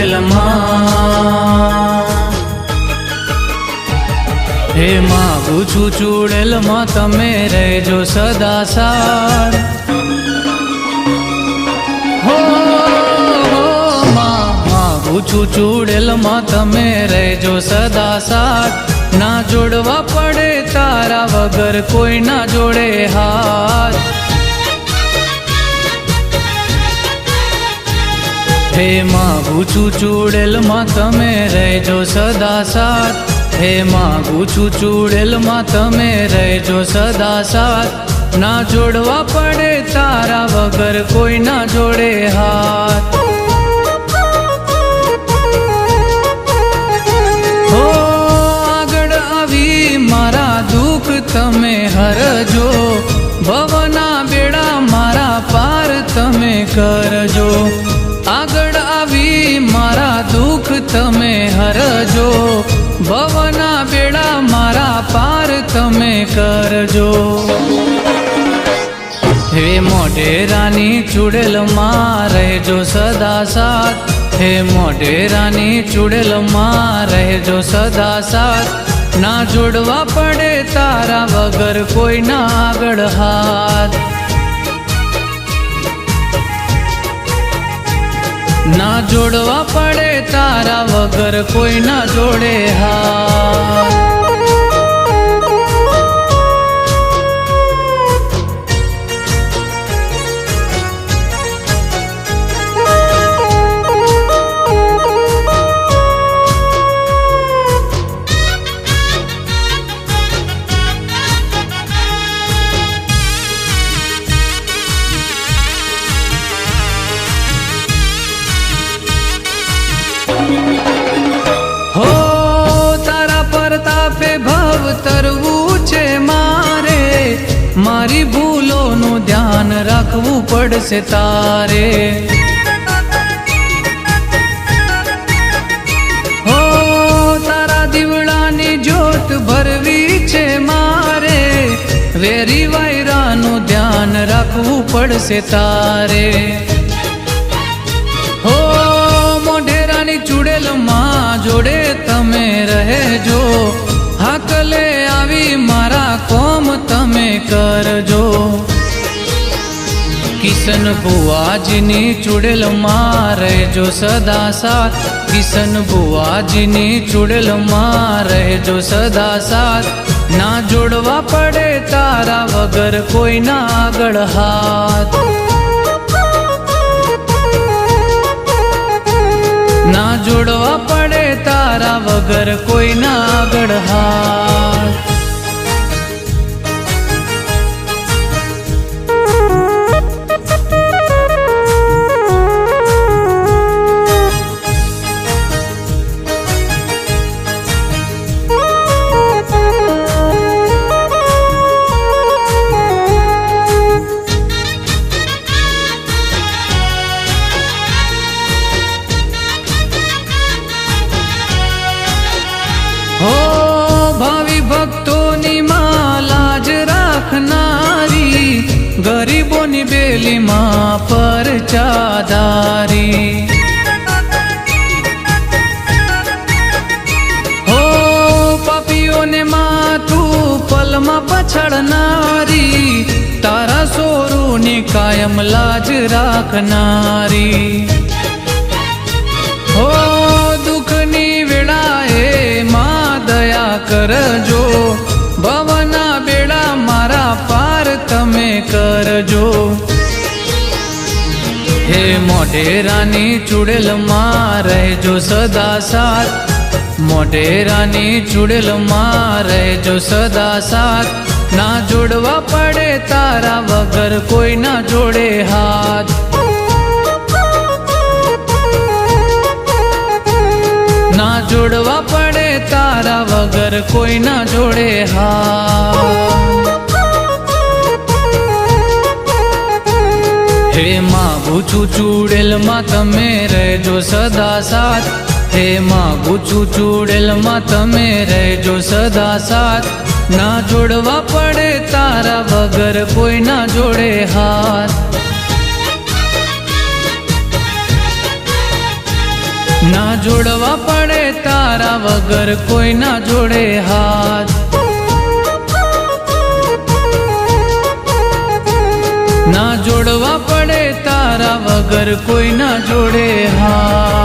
ચૂડેલમાં, હે માગું છું ચૂડેલમાં તમે રહેજો સદા સાથ. હો માગું છું ચૂડેલમાં તમે રહેજો સદા સાથ. ના જોડવા પડે તારા વગર કોઈ ના જોડે હાથ. હે માગું છું ચૂડેલમાં તમે રહેજો સદા સાથ. હે માગું છું ચૂડેલમાં તમે રહેજો સદા સાથ. ના જોડવા પડે તારા વગર કોઈ ના જોડે હાથ. હો આગળ આવી મારા દુઃખ તમે હરજો. ભવના બેડા મારા પાર તમે કરજો. આગળ આવી મારા દુઃખ તમે હરજો. ભવના બેડા મારા પાર તમે કરજો. હે મોઢેરાની ચૂડેલમાં રહેજો સદા સાથ. હે મોઢેરાની ચૂડેલમાં રહેજો સદા સાથ. ના જોડવા પડે તારા વગર કોઈ ના આગળ હાથ. ના જોડવા પડે તારા વગર કોઈ ના જોડે હાથ. હો તારા પરતાપે ભવ તરવું છે મારે. મારી ભૂલોનું ધ્યાન રાખવું પડશે તારે. હો તારા દીવડાની જ્યોત ભરવી છે મારે. વેરી વાયરાનું ધ્યાન રાખવું પડશે તારે. હો મોઢેરાની ચૂડેલમાં જોડે તમે રહેજો. હાકલે આવી મારા કોમ તમે કરજો. કિશન બુવાજીની ચૂડેલમાં રહેજો સદા સાથ. કિશન બુવાજીની ચૂડેલમાં રહેજો સદા સાથ. ના જોડવા પડે તારા વગર કોઈ ના આગળ હાથ. ના જોડવા પડે તારા વગર કોઈ ના આગળ હાથ. હો ભાવિ ભક્તોની માં લાજ રાખનારી. ગરીબોની બેલીમાં પરચાધારી. હો પાપીઓને માથું પલમાં પછાડનારી. તારા સોરુની કાયમ લાજ રાખનારી. હો દુઃખની વેળાએ માં દયા કરજો. ભવના બેડા મારા પાર તમે કરજો. હે મોઢેરાની ચૂડેલમાં રહેજો સદા સાથ. મોઢેરાની ચૂડેલમાં રહેજો સદા સાથ. ના જોડવા પડે તારા વગર કોઈ ના જોડે હાથ. ના જોડવા પડે તારા વગર કોઈ ના જોડે હાથ. હે માગું છું ચૂડેલમાં તમે રહેજો સદા સાથ. હે માગું છું ચૂડેલમાં તમે રહેજો સદા સાથ. ના જોડવા પડે તારા વગર કોઈ ના જોડે હાથ. ના જોડવા પડે તારા વગર કોઈ ના જોડે હાથ, ના જોડવા પડે તારા વગર કોઈ ના જોડે હાથ।